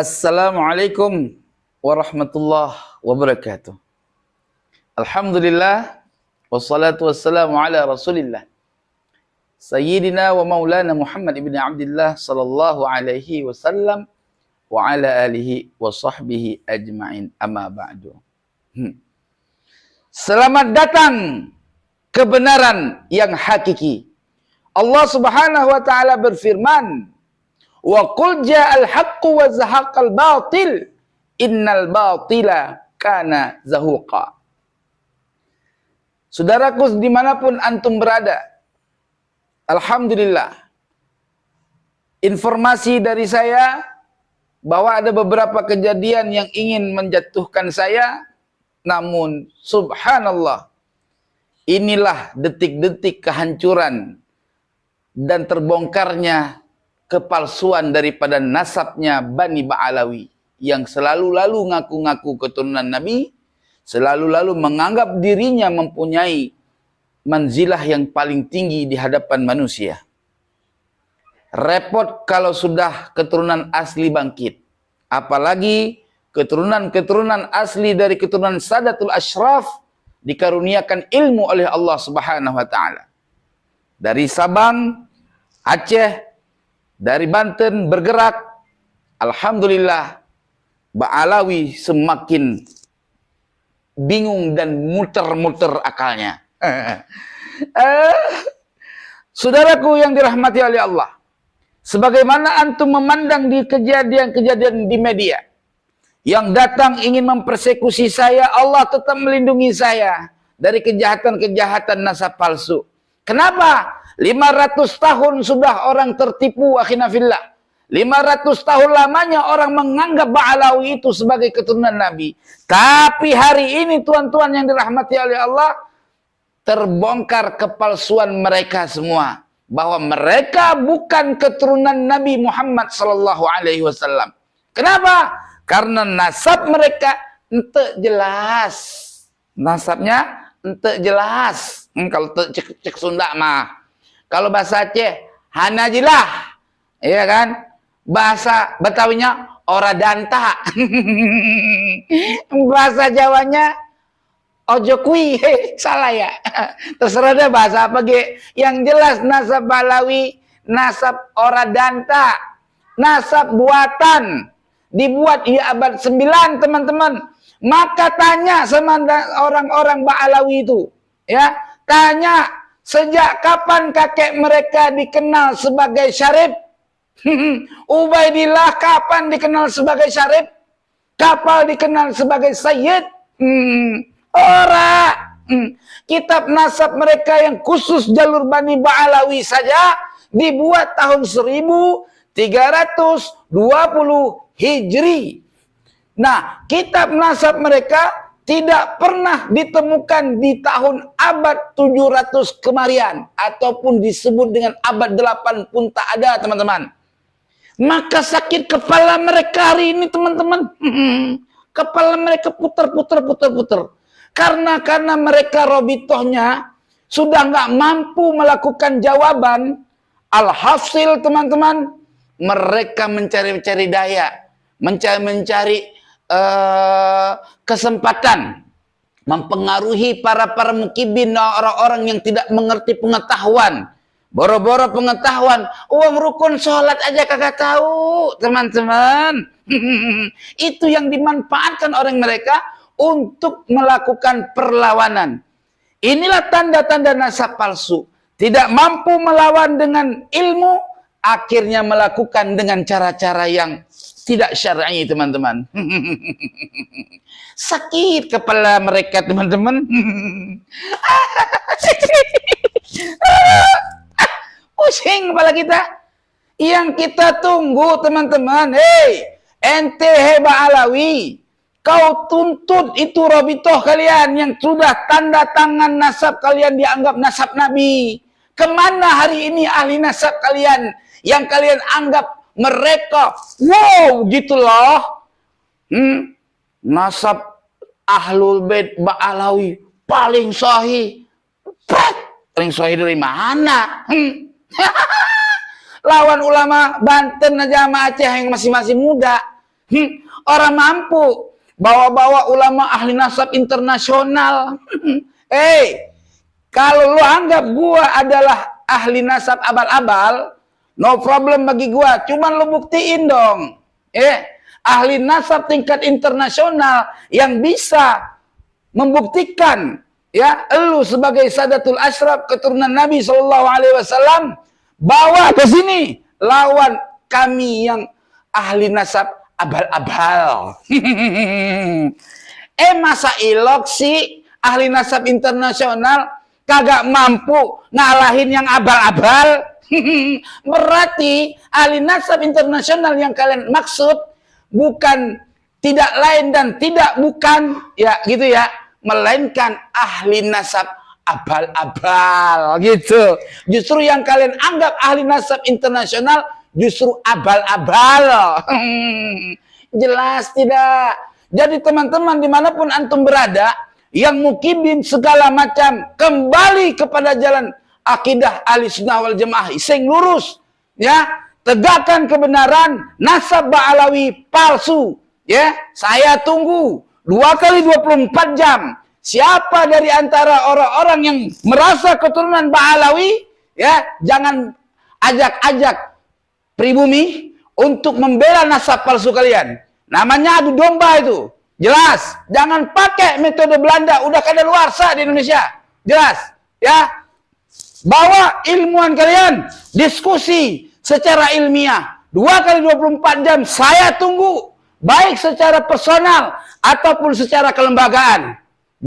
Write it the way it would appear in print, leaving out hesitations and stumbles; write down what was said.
Assalamualaikum warahmatullahi wabarakatuh. Alhamdulillah wassalatu wassalamu ala Rasulillah Sayyidina wa Maulana Muhammad ibn Abdullah sallallahu alaihi wasallam wa ala alihi wa sahbihi ajma'in, amma ba'du. Selamat datang kebenaran yang hakiki. Allah Subhanahu wa taala berfirman, wa qul ja'al haqqu wa zahaqal batil innal batila kana zahuqa. Saudaraku dimanapun antum berada, alhamdulillah, informasi dari saya bahwa ada beberapa kejadian yang ingin menjatuhkan saya, namun subhanallah, inilah detik-detik kehancuran dan terbongkarnya kepalsuan daripada nasabnya Bani Ba'alawi yang selalu lalu ngaku-ngaku keturunan Nabi, selalu lalu menganggap dirinya mempunyai manzilah yang paling tinggi di hadapan manusia. Repot kalau sudah keturunan asli bangkit, apalagi keturunan-keturunan asli dari keturunan Sadatul Ashraf dikaruniakan ilmu oleh Allah Subhanahu wa taala. Dari Sabang, Aceh, dari Banten bergerak, alhamdulillah, Ba'alawi semakin bingung dan muter-muter akalnya. Saudaraku yang dirahmati oleh Allah, sebagaimana antum memandang di kejadian-kejadian di media yang datang ingin mempersekusi saya, Allah tetap melindungi saya dari kejahatan-kejahatan nasab palsu. Kenapa? 500 tahun sudah orang tertipu, akhina fillah. 500 tahun lamanya orang menganggap Ba'alawi itu sebagai keturunan Nabi. Tapi hari ini tuan-tuan yang dirahmati oleh Allah, terbongkar kepalsuan mereka semua. Bahwa mereka bukan keturunan Nabi Muhammad sallallahu alaihi wasallam. Kenapa? Karena nasab mereka ente jelas. Nasabnya ente jelas. Kalau cek Sunda mah. Kalau bahasa Aceh, hanajilah. Iya kan? Bahasa Betawinya, ora danta. Bahasa Jawanya, ojo kui. Salah ya? Terserah deh bahasa apa ge. Yang jelas nasab Ba'alawi, nasab ora danta. Nasab buatan. Dibuat di abad 9, teman-teman. Maka tanya sama orang-orang Ba'alawi itu. Ya, tanya, sejak kapan kakek mereka dikenal sebagai Syarif? Ubaidillah kapan dikenal sebagai Syarif? Kapan dikenal sebagai Sayyid? Ora. Kitab nasab mereka yang khusus jalur Bani Ba'alawi saja dibuat tahun 1320 Hijri. Nah, kitab nasab mereka tidak pernah ditemukan di tahun abad 700 kemarian. Ataupun disebut dengan abad 8 pun tak ada, teman-teman. Maka sakit kepala mereka hari ini, teman-teman. Kepala mereka puter. Karena mereka robitohnya sudah nggak mampu melakukan jawaban. Alhasil, teman-teman, mereka mencari daya. Mencari kesempatan mempengaruhi para mukibin, orang-orang yang tidak mengerti pengetahuan, boro-boro pengetahuan, uang rukun sholat aja kagak tahu, teman-teman. Itu yang dimanfaatkan oleh mereka untuk melakukan perlawanan. Inilah tanda-tanda nasab palsu. Tidak mampu melawan dengan ilmu, akhirnya melakukan dengan cara-cara yang tidak syar'i, teman-teman. Sakit kepala mereka, teman-teman. Pusing kepala kita. Yang kita tunggu, teman-teman. Hei, ente Ba'alawi, kau tuntut itu robitoh kalian yang sudah tanda tangan nasab kalian dianggap nasab Nabi. Kemana hari ini ahli nasab kalian yang kalian anggap mereka, wow, gitulah. Nasab Ahlul Bait Ba'alawi paling sahih. Paling sahih dari mana? Lawan ulama Banten aja sama Aceh yang masih muda. Orang mampu bawa-bawa ulama ahli nasab internasional. Kalau lu anggap gua adalah ahli nasab abal-abal, no problem bagi gua. Cuman lu buktiin dong. Ahli nasab tingkat internasional yang bisa membuktikan ya lu sebagai Sadatul Ashraf keturunan Nabi SAW bawa ke sini lawan kami yang ahli nasab abal-abal. Masa ilok sih ahli nasab internasional kagak mampu ngalahin yang abal-abal? Berarti ahli nasab internasional yang kalian maksud bukan tidak lain dan tidak bukan ya gitu ya, melainkan ahli nasab abal-abal gitu. Justru yang kalian anggap ahli nasab internasional justru abal-abal. Jelas tidak? Jadi teman-teman dimanapun antum berada, yang mukibin segala macam kembali kepada jalan akidah Ahlussunnah wal Jamaah sing lurus ya, tegakkan kebenaran. Nasab Ba'alawi palsu ya, saya tunggu 2 kali 24 jam. Siapa dari antara orang-orang yang merasa keturunan Ba'alawi ya, jangan ajak-ajak pribumi untuk membela nasab palsu kalian. Namanya adu domba itu. Jelas, jangan pakai metode Belanda, udah kadaluarsa di Indonesia. Jelas, ya. Bawa ilmuwan kalian, diskusi secara ilmiah. 2 kali 24 jam saya tunggu, baik secara personal ataupun secara kelembagaan.